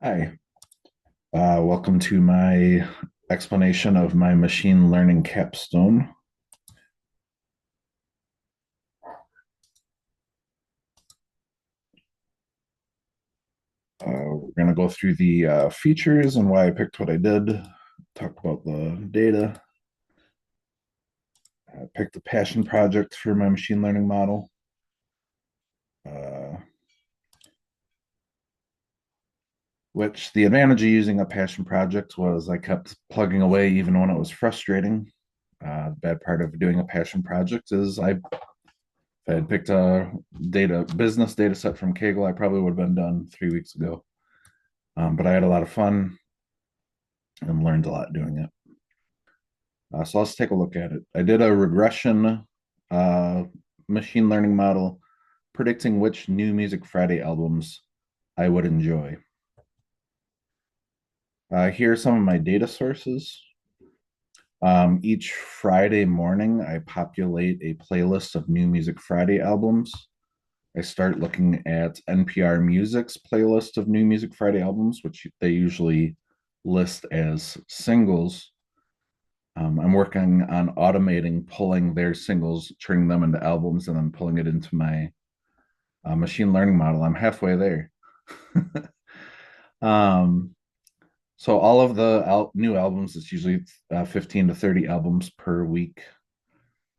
Hi, welcome to my explanation of my machine learning capstone. We're going to go through the features and why I picked what I did, talk about the data. I picked a passion project for my machine learning model, uh, which the advantage of using a passion project was I kept plugging away even when it was frustrating. The bad part of doing a passion project is if I had picked a business data set from Kaggle, I probably would have been done 3 weeks ago. But I had a lot of fun and learned a lot doing it. So let's take a look at it. I did a regression uh, machine learning model predicting which new Music Friday albums I would enjoy. Here are some of my data sources. Each Friday morning, I populate a playlist of new Music Friday albums. I start looking at NPR Music's playlist of new Music Friday albums, which they usually list as singles. I'm working on automating pulling their singles, turning them into albums, and then pulling it into my machine learning model. I'm halfway there. um, so all of the new albums, it's usually 15 to 30 albums per week.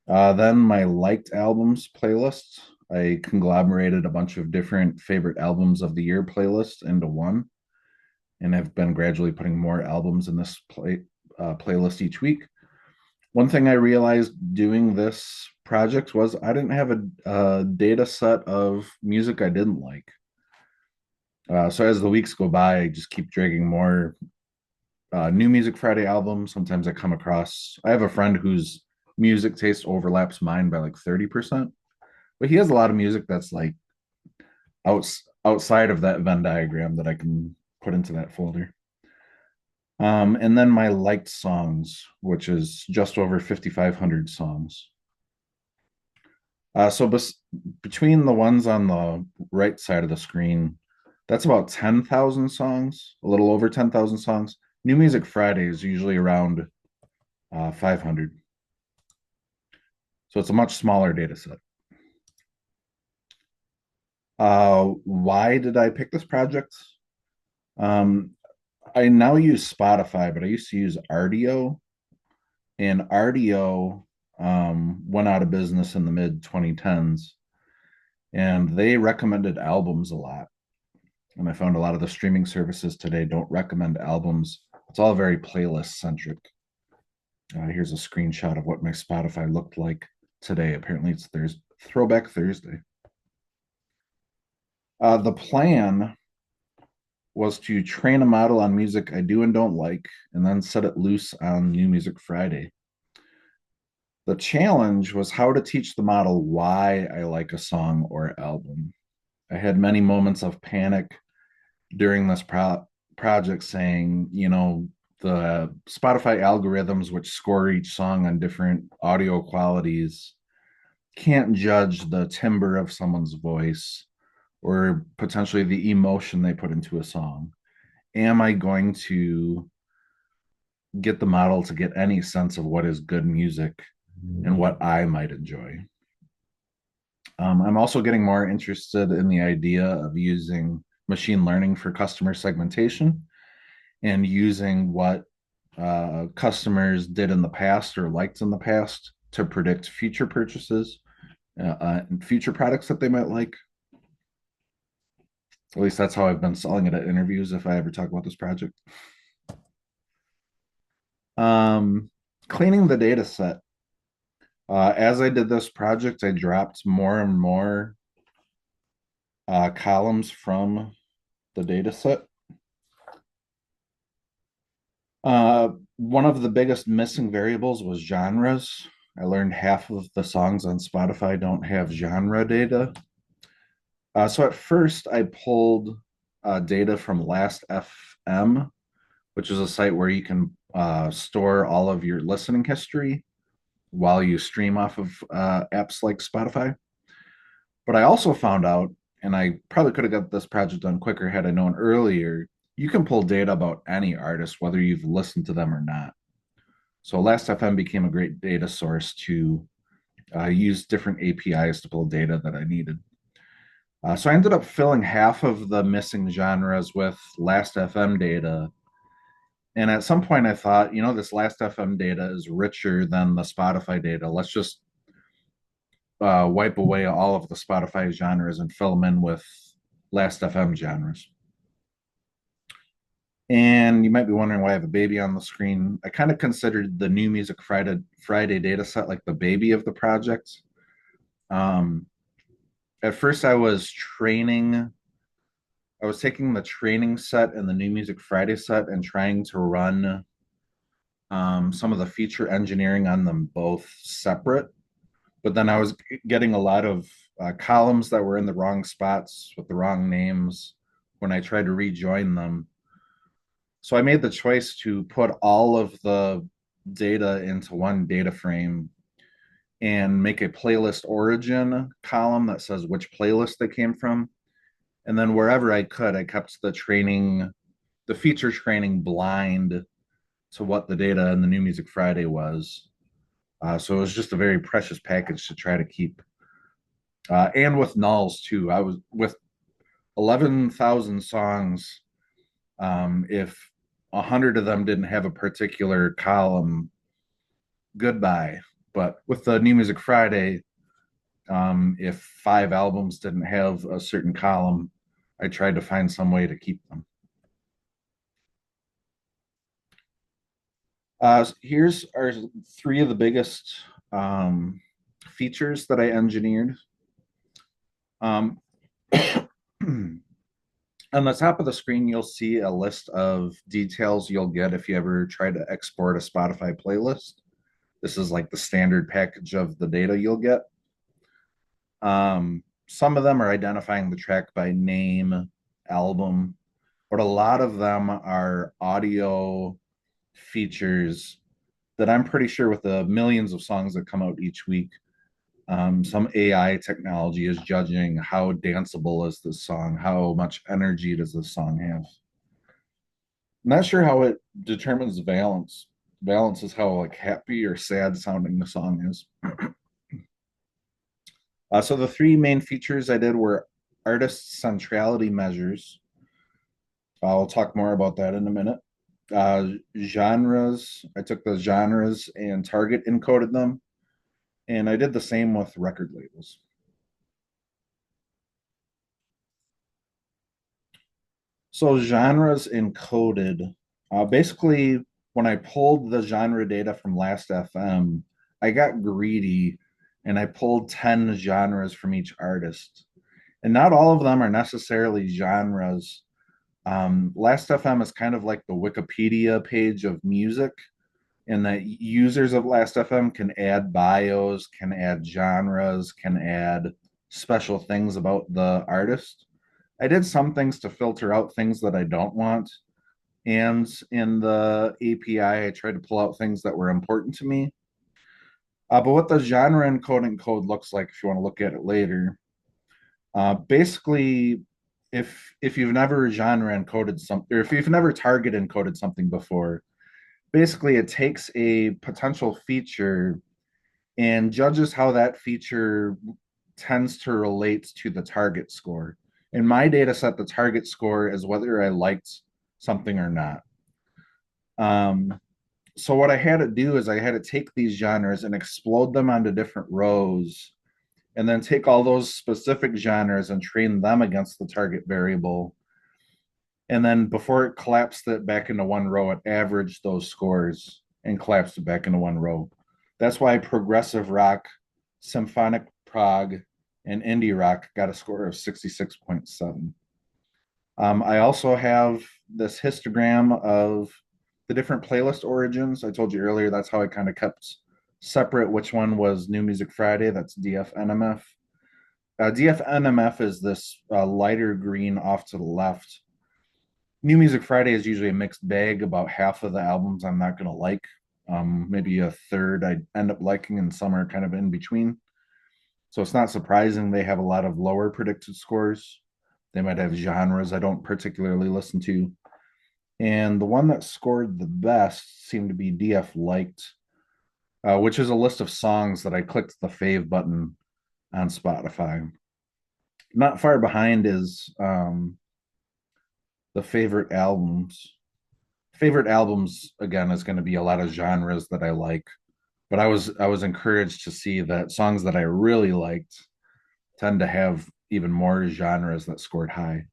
Then my liked albums playlist, I conglomerated a bunch of different favorite albums of the year playlists into one, and have been gradually putting more albums in this playlist each week. One thing I realized doing this project was I didn't have a data set of music I didn't like. So as the weeks go by, I just keep dragging more new Music Friday albums. Sometimes I have a friend whose music taste overlaps mine by like 30%, but he has a lot of music that's like outside of that Venn diagram that I can put into that folder. And then my liked songs, which is just over 5,500 songs. Between the ones on the right side of the screen, that's about 10,000 songs, a little over 10,000 songs. New Music Friday is usually around 500. So it's a much smaller data set. Why did I pick this project? Um, I now use Spotify, but I used to use RDO, and RDO went out of business in the mid 2010s, and they recommended albums a lot. And I found a lot of the streaming services today don't recommend albums. It's all very playlist centric. Here's a screenshot of what my Spotify looked like today. Apparently, it's Thursday, Throwback Thursday. The plan was to train a model on music I do and don't like, and then set it loose on New Music Friday. The challenge was how to teach the model why I like a song or album. I had many moments of panic during this project saying, the Spotify algorithms, which score each song on different audio qualities, can't judge the timbre of someone's voice or potentially the emotion they put into a song. Am I going to get the model to get any sense of what is good music and what I might enjoy? I'm also getting more interested in the idea of using machine learning for customer segmentation and using what customers did in the past or liked in the past to predict future purchases and future products that they might like. At least that's how I've been selling it at interviews if I ever talk about this project. Um, Cleaning the data set. As I did this project, I dropped more and more columns from the data set. One of the biggest missing variables was genres. I learned half of the songs on Spotify don't have genre data. So at first, I pulled data from Last FM, which is a site where you can store all of your listening history while you stream off of apps like Spotify. But I also found out, and I probably could have got this project done quicker had I known earlier, you can pull data about any artist, whether you've listened to them or not. So Last.fm became a great data source to use different APIs to pull data that I needed. So I ended up filling half of the missing genres with Last.fm data. And at some point, I thought, this Last.fm data is richer than the Spotify data. Let's just wipe away all of the Spotify genres and fill them in with Last.fm genres. And you might be wondering why I have a baby on the screen. I kind of considered the New Music Friday data set like the baby of the project. Um, at first, I was taking the training set and the New Music Friday set and trying to run some of the feature engineering on them both separate. But then I was getting a lot of columns that were in the wrong spots with the wrong names when I tried to rejoin them. So I made the choice to put all of the data into one data frame and make a playlist origin column that says which playlist they came from. And then wherever I could, I kept the feature training blind to what the data in the New Music Friday was. So it was just a very precious package to try to keep. And with nulls too. I was with 11,000 songs. If 100 of them didn't have a particular column, goodbye. But with the New Music Friday, if 5 albums didn't have a certain column, I tried to find some way to keep them. Here's our 3 of the biggest features that I engineered. Um, on the top of the screen, you'll see a list of details you'll get if you ever try to export a Spotify playlist. This is like the standard package of the data you'll get. Some of them are identifying the track by name, album, but a lot of them are audio features that I'm pretty sure with the millions of songs that come out each week, some AI technology is judging how danceable is this song, how much energy does this song have. I'm not sure how it determines valence. Valence is how like happy or sad sounding the song is. So the 3 main features I did were artist centrality measures. I'll talk more about that in a minute. Genres, I took the genres and target encoded them. And I did the same with record labels. So genres encoded, basically when I pulled the genre data from Last.fm, I got greedy and I pulled 10 genres from each artist. And not all of them are necessarily genres. Last.fm is kind of like the Wikipedia page of music, in that users of Last.fm can add bios, can add genres, can add special things about the artist. I did some things to filter out things that I don't want. And in the API, I tried to pull out things that were important to me. But what the genre encoding code looks like, if you want to look at it later, basically, if you've never genre encoded something, or if you've never target encoded something before, basically it takes a potential feature and judges how that feature tends to relate to the target score. In my data set, the target score is whether I liked something or not. So what I had to do is I had to take these genres and explode them onto different rows, and then take all those specific genres and train them against the target variable. And then before it collapsed it back into one row, it averaged those scores and collapsed it back into one row. That's why progressive rock, symphonic prog, and indie rock got a score of 66.7. I also have this histogram of the different playlist origins. I told you earlier that's how I kind of kept separate which one was New Music Friday. That's DFNMF. DFNMF is this lighter green off to the left. New Music Friday is usually a mixed bag. About half of the albums I'm not going to like. Maybe a third I end up liking, and some are kind of in between. So it's not surprising they have a lot of lower predicted scores. They might have genres I don't particularly listen to. And the one that scored the best seemed to be DF Liked, which is a list of songs that I clicked the fave button on Spotify. Not far behind is the favorite albums. Favorite albums again is going to be a lot of genres that I like, but I was encouraged to see that songs that I really liked tend to have even more genres that scored high.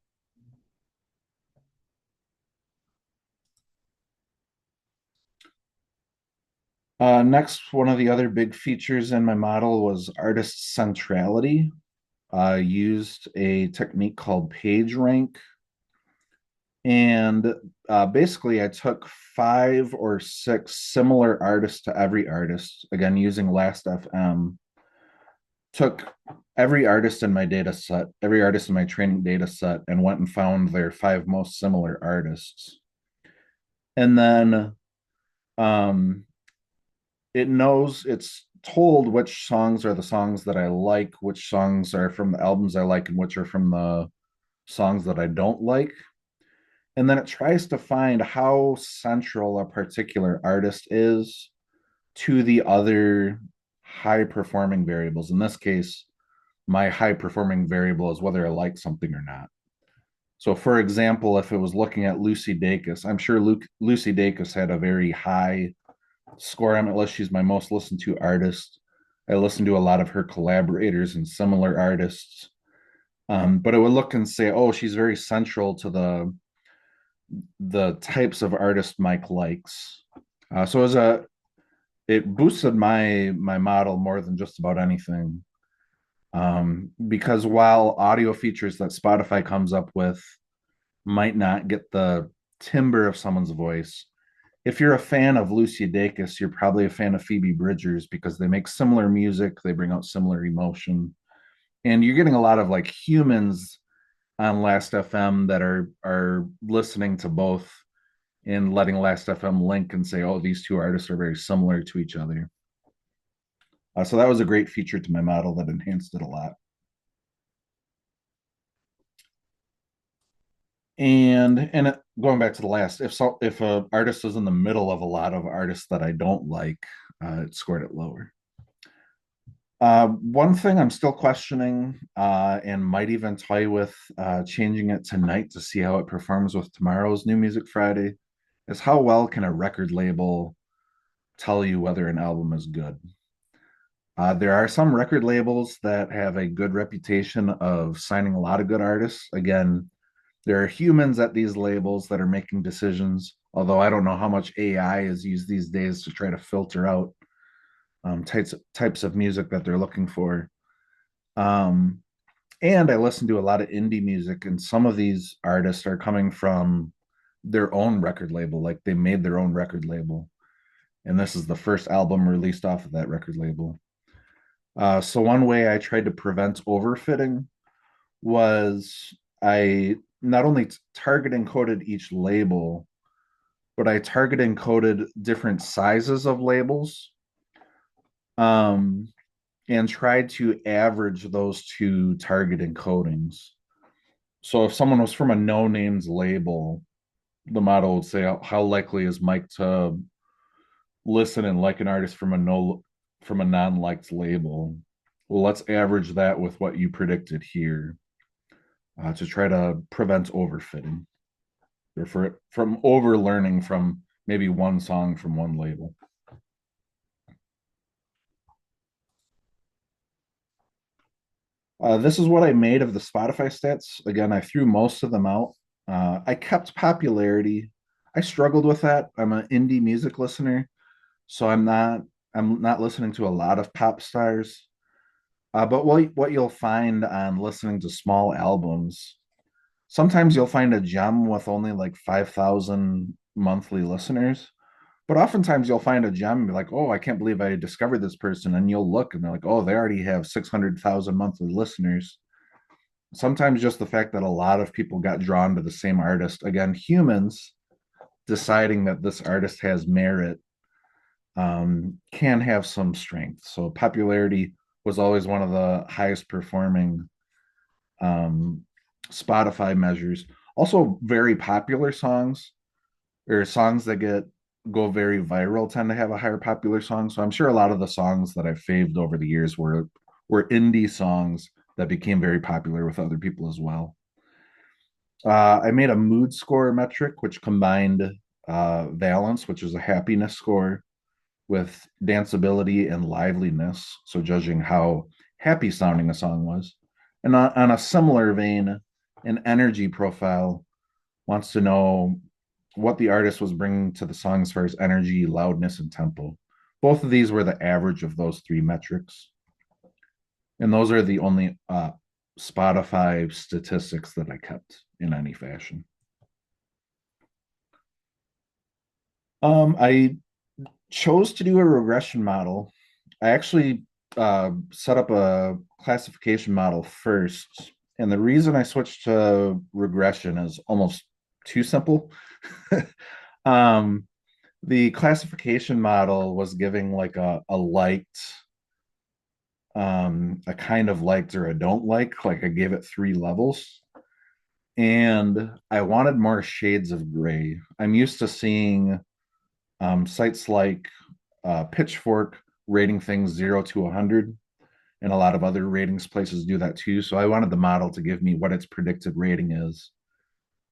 Next, one of the other big features in my model was artist centrality. I used a technique called page rank. And basically, I took five or six similar artists to every artist, again, using Last FM. Took every artist in my data set, every artist in my training data set, and went and found their five most similar artists. And then um, it's told which songs are the songs that I like, which songs are from the albums I like, and which are from the songs that I don't like. And then it tries to find how central a particular artist is to the other high performing variables. In this case, my high performing variable is whether I like something or not. So, for example, if it was looking at Lucy Dacus, I'm sure Lucy Dacus had a very high score on my list. She's my most listened to artist. I listen to a lot of her collaborators and similar artists. But it would look and say, oh, she's very central to the types of artists Mike likes. So as a it boosted my model more than just about anything. Because while audio features that Spotify comes up with might not get the timbre of someone's voice, if you're a fan of Lucy Dacus, you're probably a fan of Phoebe Bridgers because they make similar music, they bring out similar emotion, and you're getting a lot of like humans on Last FM that are listening to both and letting Last FM link and say, oh, these two artists are very similar to each other. So that was a great feature to my model that enhanced it a lot. Going back to the last, if a artist is in the middle of a lot of artists that I don't like, it scored it lower. One thing I'm still questioning, and might even toy with changing it tonight to see how it performs with tomorrow's New Music Friday, is how well can a record label tell you whether an album is good? There are some record labels that have a good reputation of signing a lot of good artists. Again, there are humans at these labels that are making decisions, although I don't know how much AI is used these days to try to filter out types of music that they're looking for. Um, and I listen to a lot of indie music, and some of these artists are coming from their own record label, like they made their own record label. And this is the first album released off of that record label. So one way I tried to prevent overfitting was I not only target encoded each label, but I target encoded different sizes of labels, um, and tried to average those two target encodings. So if someone was from a no names label, the model would say how likely is Mike to listen and like an artist from a non-liked label. Well, let's average that with what you predicted here, to try to prevent overfitting or from over learning from maybe one song from one label. This is what I made of the Spotify stats. Again, I threw most of them out. I kept popularity. I struggled with that. I'm an indie music listener, so I'm not listening to a lot of pop stars. But what you'll find on listening to small albums, sometimes you'll find a gem with only like 5,000 monthly listeners. But oftentimes you'll find a gem and be like, oh, I can't believe I discovered this person. And you'll look and they're like, oh, they already have 600,000 monthly listeners. Sometimes just the fact that a lot of people got drawn to the same artist, again, humans deciding that this artist has merit, can have some strength. So popularity was always one of the highest performing um, Spotify measures. Also, very popular songs. or songs that go very viral tend to have a higher popular song. So I'm sure a lot of the songs that I've faved over the years were indie songs that became very popular with other people as well. I made a mood score metric, which combined valence, which is a happiness score, with danceability and liveliness. So judging how happy sounding a song was. And on a similar vein, an energy profile wants to know what the artist was bringing to the song as far as energy, loudness, and tempo. Both of these were the average of those three metrics. And those are the only Spotify statistics that I kept in any fashion. I chose to do a regression model. I actually set up a classification model first. And the reason I switched to regression is almost too simple. um, the classification model was giving like a liked, a kind of liked or a don't like I gave it three levels. And I wanted more shades of gray. I'm used to seeing sites like Pitchfork rating things 0 to 100, and a lot of other ratings places do that too. So I wanted the model to give me what its predicted rating is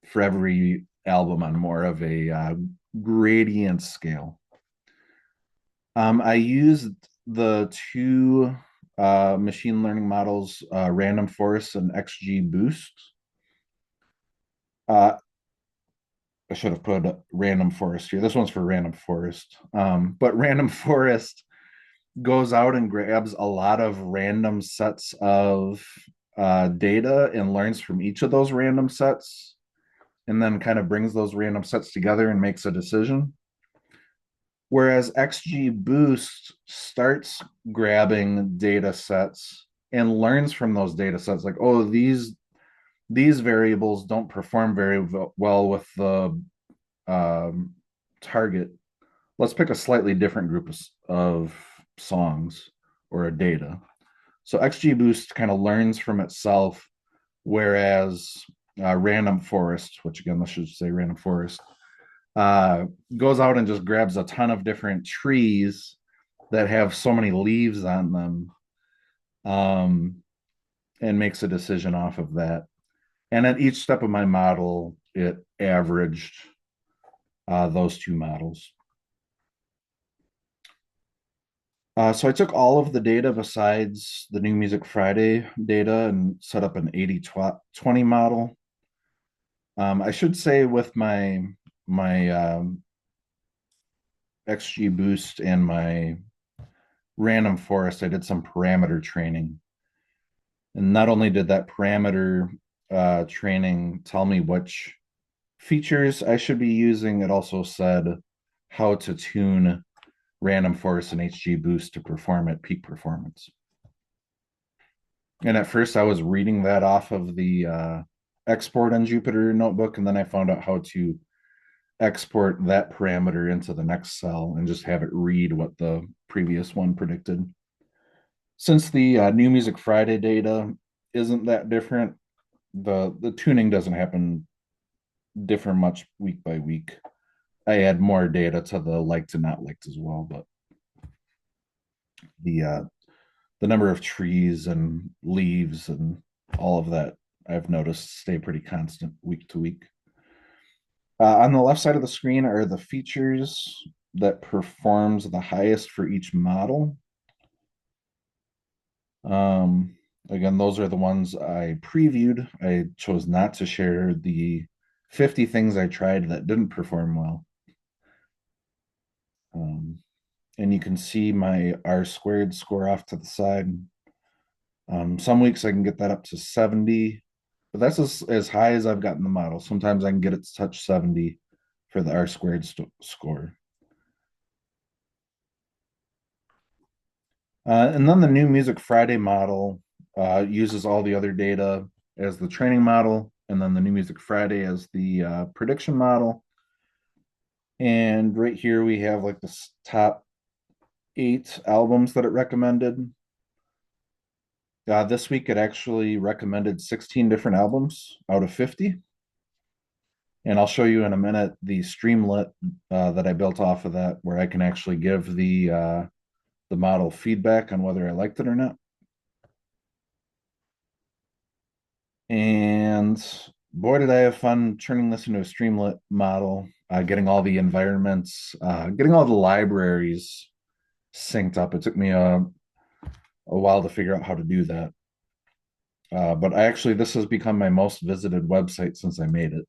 for every album on more of a gradient scale. I used the two machine learning models, Random Forest and XGBoost. Uh, I should have put Random Forest here. This one's for Random Forest. But Random Forest goes out and grabs a lot of random sets of data and learns from each of those random sets, and then kind of brings those random sets together and makes a decision. Whereas XGBoost starts grabbing data sets and learns from those data sets, like, oh, these variables don't perform very well with the target. Let's pick a slightly different group of songs or a data. So XGBoost kind of learns from itself, whereas Random Forest, which again, let's just say Random Forest, uh, goes out and just grabs a ton of different trees that have so many leaves on them, um, and makes a decision off of that. And at each step of my model, it averaged those two models. So I took all of the data besides the New Music Friday data and set up an 80-20 model. I should say with my XGBoost and my Random Forest, I did some parameter training. And not only did that parameter training tell me which features I should be using, it also said how to tune Random Forest and XGBoost to perform at peak performance. And at first, I was reading that off of the export on Jupyter notebook, and then I found out how to export that parameter into the next cell and just have it read what the previous one predicted. Since the New Music Friday data isn't that different, the tuning doesn't happen different much week by week. I add more data to the liked and not liked as well, but the the number of trees and leaves and all of that I've noticed stay pretty constant week to week. On the left side of the screen are the features that performs the highest for each model. Um, Again, those are the ones I previewed. I chose not to share the 50 things I tried that didn't perform well. Um, and you can see my R squared score off to the side. Some weeks I can get that up to 70, but that's as high as I've gotten the model. Sometimes I can get it to touch 70 for the R squared score. And then the New Music Friday model uses all the other data as the training model, and then the New Music Friday as the prediction model. And right here we have like the top 8 albums that it recommended. This week it actually recommended 16 different albums out of 50. And I'll show you in a minute the Streamlit that I built off of that, where I can actually give the model feedback on whether I liked it or not. And boy, did I have fun turning this into a Streamlit model, getting all the environments, getting all the libraries synced up. It took me a while to figure out how to do that. But this has become my most visited website since I made it.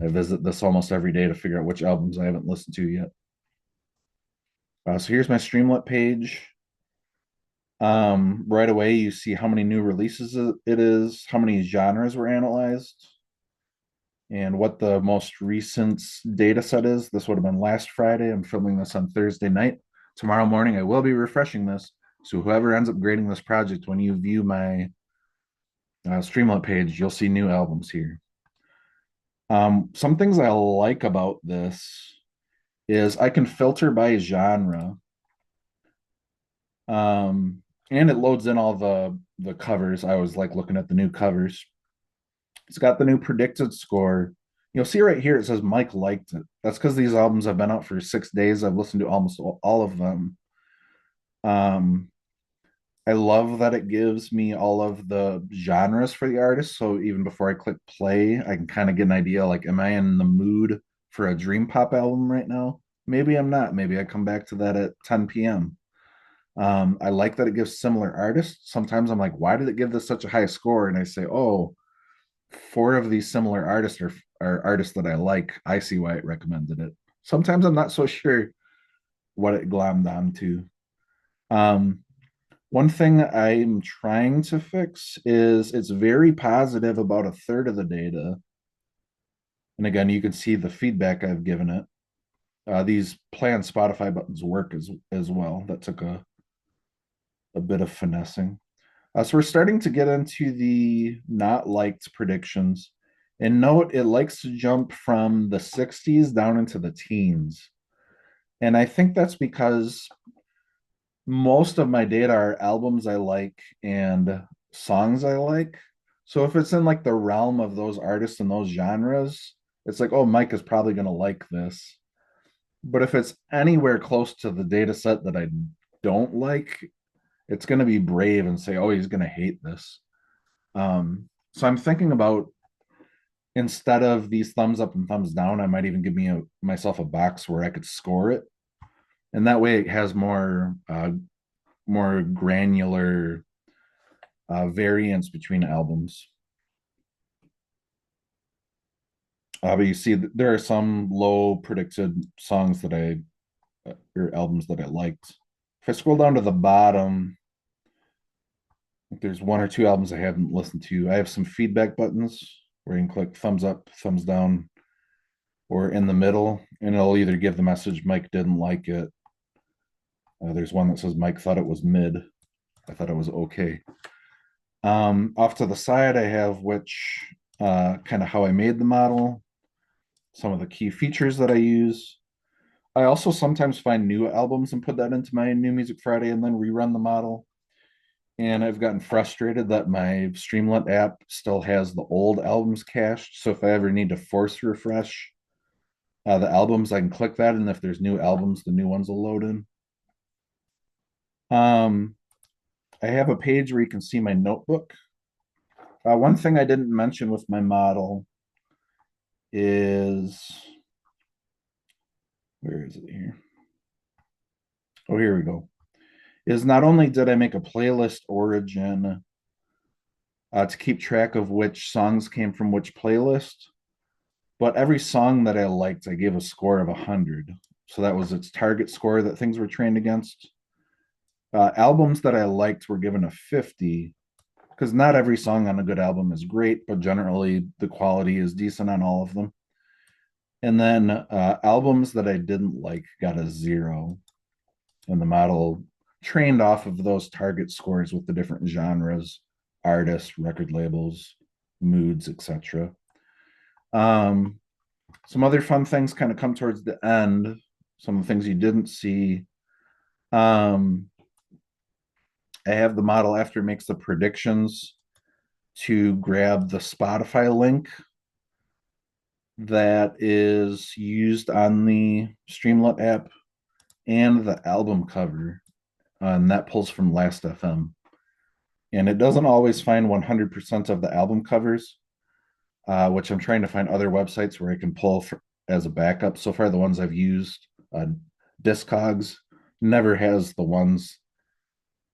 I visit this almost every day to figure out which albums I haven't listened to yet. So here's my Streamlit page. Right away, you see how many new releases it is, how many genres were analyzed, and what the most recent data set is. This would have been last Friday. I'm filming this on Thursday night. Tomorrow morning, I will be refreshing this. So whoever ends up grading this project, when you view my Streamlit page, you'll see new albums here. Some things I like about this is I can filter by genre, and it loads in all the covers. I always like looking at the new covers. It's got the new predicted score. You'll see right here it says Mike liked it. That's because these albums have been out for 6 days. I've listened to almost all of them. Um, I love that it gives me all of the genres for the artist. So even before I click play, I can kind of get an idea like, am I in the mood for a dream pop album right now? Maybe I'm not. Maybe I come back to that at 10 p.m. I like that it gives similar artists. Sometimes I'm like, why did it give this such a high score? And I say, oh, four of these similar artists are artists that I like. I see why it recommended it. Sometimes I'm not so sure what it glommed onto. Um, One thing I'm trying to fix is it's very positive about a third of the data. And again, you can see the feedback I've given it. These play on Spotify buttons work as well. That took a bit of finessing. So we're starting to get into the not liked predictions. And note, it likes to jump from the 60s down into the teens. And I think that's because most of my data are albums I like and songs I like. So if it's in like the realm of those artists and those genres, it's like, oh, Mike is probably going to like this. But if it's anywhere close to the data set that I don't like, it's going to be brave and say, oh, he's going to hate this. So I'm thinking about instead of these thumbs up and thumbs down, I might even give myself a box where I could score it, and that way it has more granular variance between albums. But you see, there are some low predicted songs that or albums that I liked. If I scroll down to the bottom, there's one or two albums I haven't listened to. I have some feedback buttons where you can click thumbs up, thumbs down, or in the middle, and it'll either give the message Mike didn't like it. There's one that says Mike thought it was mid. I thought it was okay. Off to the side, I have which kind of how I made the model, some of the key features that I use. I also sometimes find new albums and put that into my New Music Friday and then rerun the model. And I've gotten frustrated that my Streamlit app still has the old albums cached. So if I ever need to force refresh the albums, I can click that. And if there's new albums, the new ones will load in. Um, I have a page where you can see my notebook. One thing I didn't mention with my model is, where is it here? Oh, here we go. Is not only did I make a playlist origin to keep track of which songs came from which playlist, but every song that I liked, I gave a score of 100. So that was its target score that things were trained against. Albums that I liked were given a 50 because not every song on a good album is great, but generally the quality is decent on all of them. And then albums that I didn't like got a 0. And the model trained off of those target scores with the different genres, artists, record labels, moods, etc. Um, some other fun things kind of come towards the end. Some of the things you didn't see. Um, I have the model after it makes the predictions to grab the Spotify link that is used on the Streamlit app and the album cover, and that pulls from Last FM. And it doesn't always find 100% of the album covers, which I'm trying to find other websites where I can pull as a backup. So far, the ones I've used, Discogs, never has the ones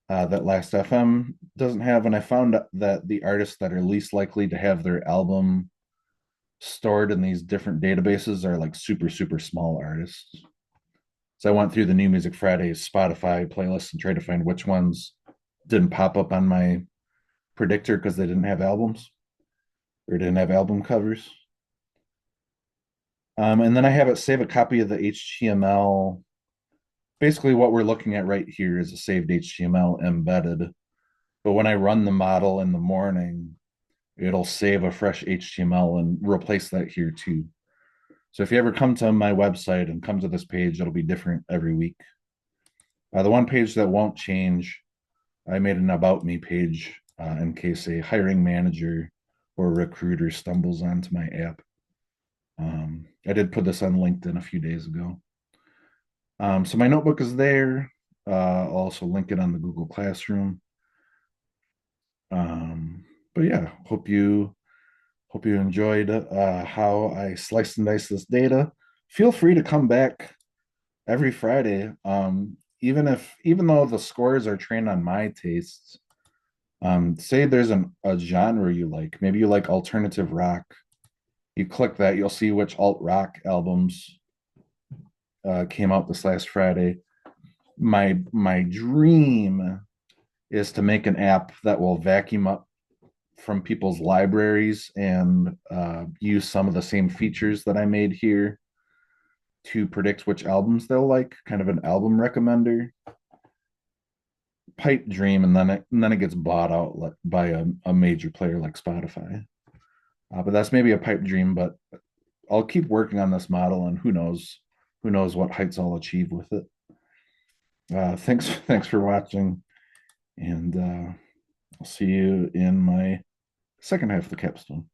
that Last FM doesn't have. And I found that the artists that are least likely to have their album stored in these different databases are like super, super small artists. So I went through the New Music Fridays Spotify playlist and tried to find which ones didn't pop up on my predictor because they didn't have albums or didn't have album covers. And then I have it save a copy of the HTML. Basically, what we're looking at right here is a saved HTML embedded. But when I run the model in the morning, it'll save a fresh HTML and replace that here too. So if you ever come to my website and come to this page, it'll be different every week. The one page that won't change, I made an about me page in case a hiring manager or recruiter stumbles onto my app. I did put this on LinkedIn a few days ago. So my notebook is there. I'll also link it on the Google Classroom. But yeah, hope you enjoyed how I sliced and diced this data. Feel free to come back every Friday. Even though the scores are trained on my tastes, say there's a genre you like. Maybe you like alternative rock. You click that, you'll see which alt rock albums came out this last Friday. My dream is to make an app that will vacuum up from people's libraries and use some of the same features that I made here to predict which albums they'll like, kind of an album recommender. Pipe dream, and then it gets bought out by a major player like Spotify. But that's maybe a pipe dream, but I'll keep working on this model, and who knows what heights I'll achieve with it. Thanks for watching, and I'll see you in my second half of the capstone.